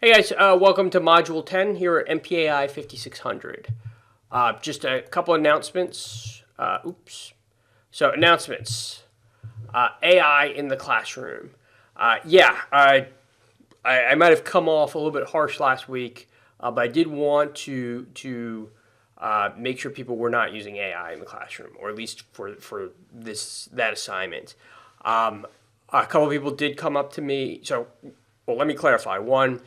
Hey guys, welcome to Module 10 here at MPAI 5600. Just a couple announcements. Announcements. AI in the classroom. I might have come off a little bit harsh last week, but I did want to make sure people were not using AI in the classroom, or at least for that assignment. A couple of people did come up to me. Well, let me clarify. One,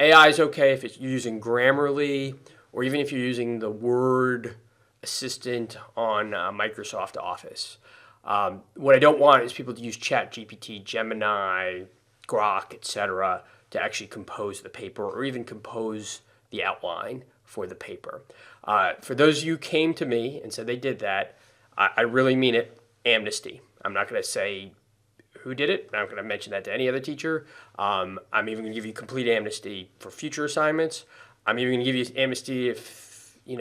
AI is okay if it's using Grammarly, or even if you're using the Word assistant on Microsoft Office. What I don't want is people to use ChatGPT, Gemini, Grok, etc. to actually compose the paper or even compose the outline for the paper. For those of you who came to me and said they did that, I really mean it, amnesty. I'm not going to say who did it. I'm not going to mention that to any other teacher. I'm even going to give you complete amnesty for future assignments. I'm even going to give you amnesty if you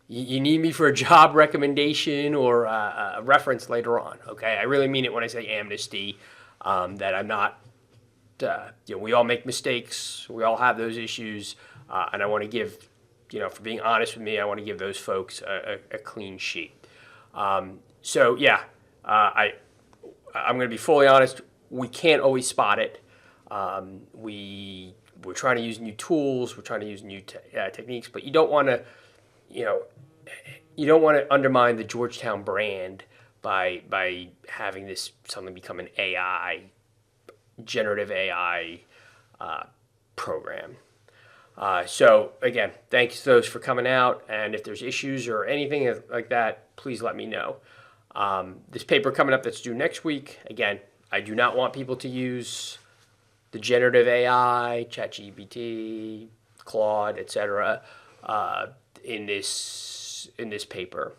need me for a job recommendation or a reference later on. Okay, I really mean it when I say amnesty. That I'm not. We all make mistakes. We all have those issues, and I want to give, for being honest with me, I want to give those folks a clean sheet. I'm going to be fully honest. We can't always spot it. We're trying to use new tools. We're trying to use new techniques, but you don't want to, undermine the Georgetown brand by having this something become an AI, generative AI program. So again, thanks to those for coming out. And if there's issues or anything like that, please let me know. This paper coming up that's due next week, again, I do not want people to use the generative AI, ChatGPT, Claude, etc. In this paper.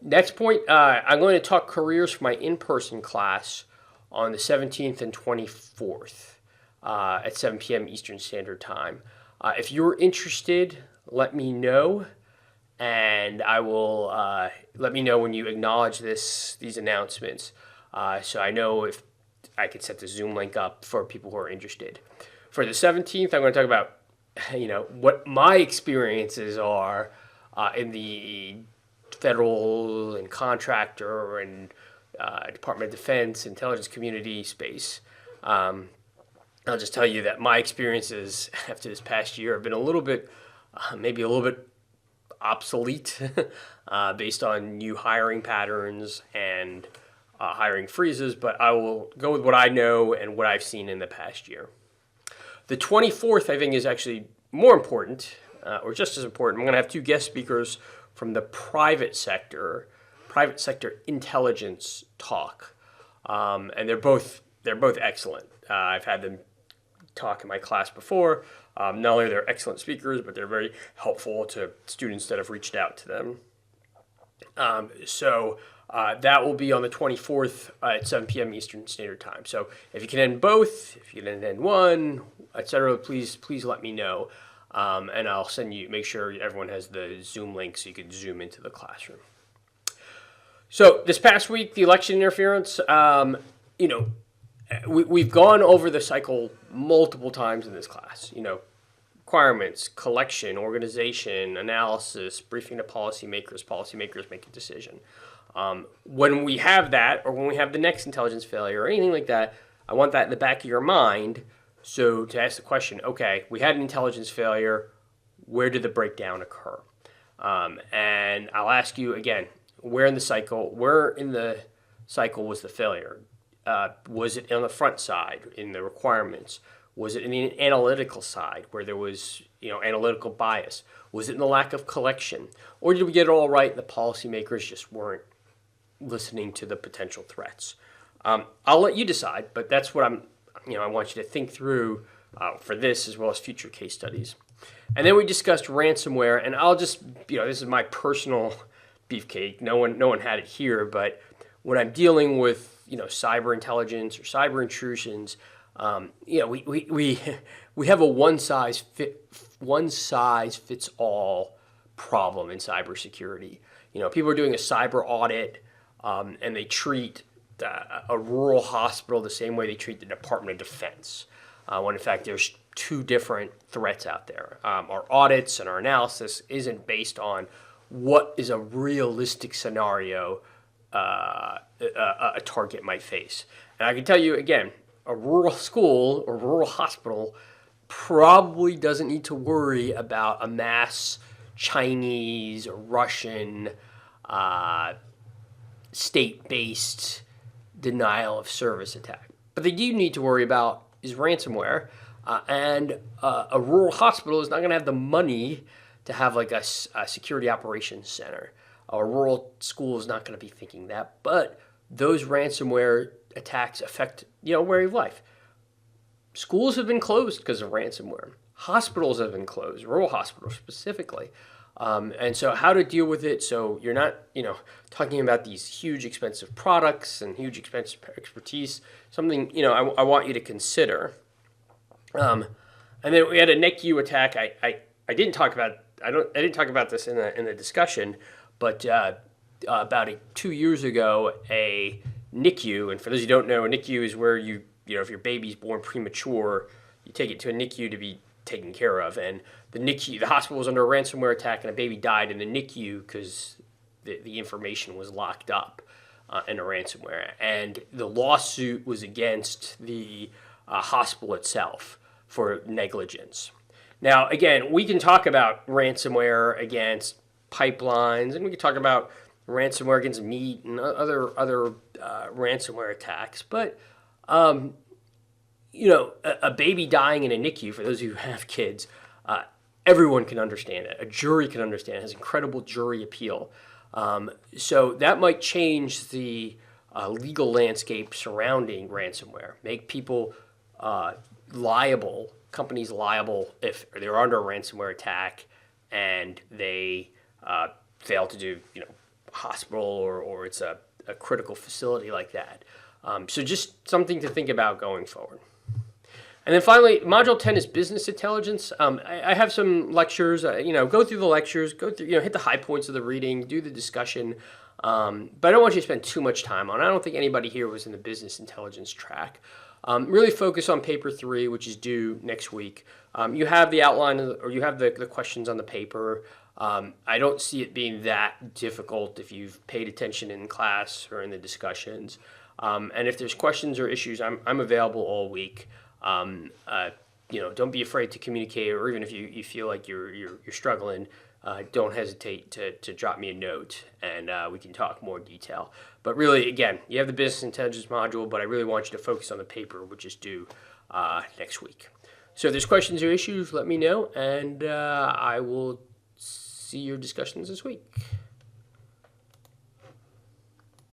Next point, I'm going to talk careers for my in-person class on the 17th and 24th at 7 p.m. Eastern Standard Time. If you're interested, let me know. And I will let me know when you acknowledge these announcements, so I know if I could set the Zoom link up for people who are interested. For the 17th, I'm going to talk about what my experiences are in the federal and contractor and Department of Defense, intelligence community space. I'll just tell you that my experiences after this past year have been maybe a little bit obsolete based on new hiring patterns and hiring freezes, but I will go with what I know and what I've seen in the past year. The 24th, I think, is actually more important, or just as important. I'm going to have two guest speakers from the private sector intelligence talk, and they're both excellent. I've had them talk in my class before. Not only are they excellent speakers, but they're very helpful to students that have reached out to them. That will be on the 24th at 7 p.m. Eastern Standard Time. So if you can end both, if you can end one, etc., please let me know, and I'll make sure everyone has the Zoom link so you can zoom into the classroom. So this past week, the election interference, we've gone over the cycle multiple times in this class. Requirements, collection, organization, analysis, briefing to policymakers make a decision. When we have that, or when we have the next intelligence failure or anything like that, I want that in the back of your mind. So to ask the question, okay, we had an intelligence failure, where did the breakdown occur? And I'll ask you again, where in the cycle was the failure? Was it on the front side in the requirements? Was it in the analytical side where there was, analytical bias? Was it in the lack of collection? Or did we get it all right and the policymakers just weren't listening to the potential threats? I'll let you decide, but that's what I want you to think through for this as well as future case studies. And then we discussed ransomware, and I'll just, this is my personal beefcake. No one had it here, but when I'm dealing with, cyber intelligence or cyber intrusions, we have a one size fits all problem in cybersecurity. People are doing a cyber audit, and they treat a rural hospital the same way they treat the Department of Defense, when in fact there's two different threats out there. Our audits and our analysis isn't based on what is a realistic scenario a target might face. And I can tell you again, a rural school or rural hospital probably doesn't need to worry about a mass Chinese or Russian state-based denial of service attack. But they do need to worry about is ransomware, and a rural hospital is not going to have the money to have like a security operations center. A rural school is not going to be thinking that, but those ransomware attacks affect way of life. Schools have been closed because of ransomware. Hospitals have been closed, rural hospitals specifically. And so how to deal with it so you're not, talking about these huge expensive products and huge expensive expertise, something, I want you to consider. And then we had a NICU attack. I didn't talk about, I didn't talk about this in the discussion, but about 2 years ago, a NICU, and for those who don't know, a NICU is where if your baby's born premature, you take it to a NICU to be taken care of. And the hospital was under a ransomware attack, and a baby died in the NICU because the information was locked up in a ransomware. And the lawsuit was against the hospital itself for negligence. Now, again, we can talk about ransomware against pipelines, and we can talk about ransomware against meat and other ransomware attacks. But a baby dying in a NICU, for those who have kids, everyone can understand it. A jury can understand it. It has incredible jury appeal. So that might change the legal landscape surrounding ransomware, make people liable, companies liable if they're under a ransomware attack and they fail to do, hospital or it's a critical facility like that. So just something to think about going forward. And then finally, Module 10 is business intelligence. I have some lectures, go through the lectures, hit the high points of the reading, do the discussion. But I don't want you to spend too much time on it. I don't think anybody here was in the business intelligence track. Really focus on paper 3, which is due next week. You have the outline, or you have the questions on the paper. I don't see it being that difficult if you've paid attention in class or in the discussions. And if there's questions or issues, I'm available all week. Don't be afraid to communicate, or even if you feel like you're struggling, don't hesitate to drop me a note, and we can talk more detail. But really, again, you have the business intelligence module, but I really want you to focus on the paper, which is due next week. So if there's questions or issues, let me know, and I will see your discussions this week.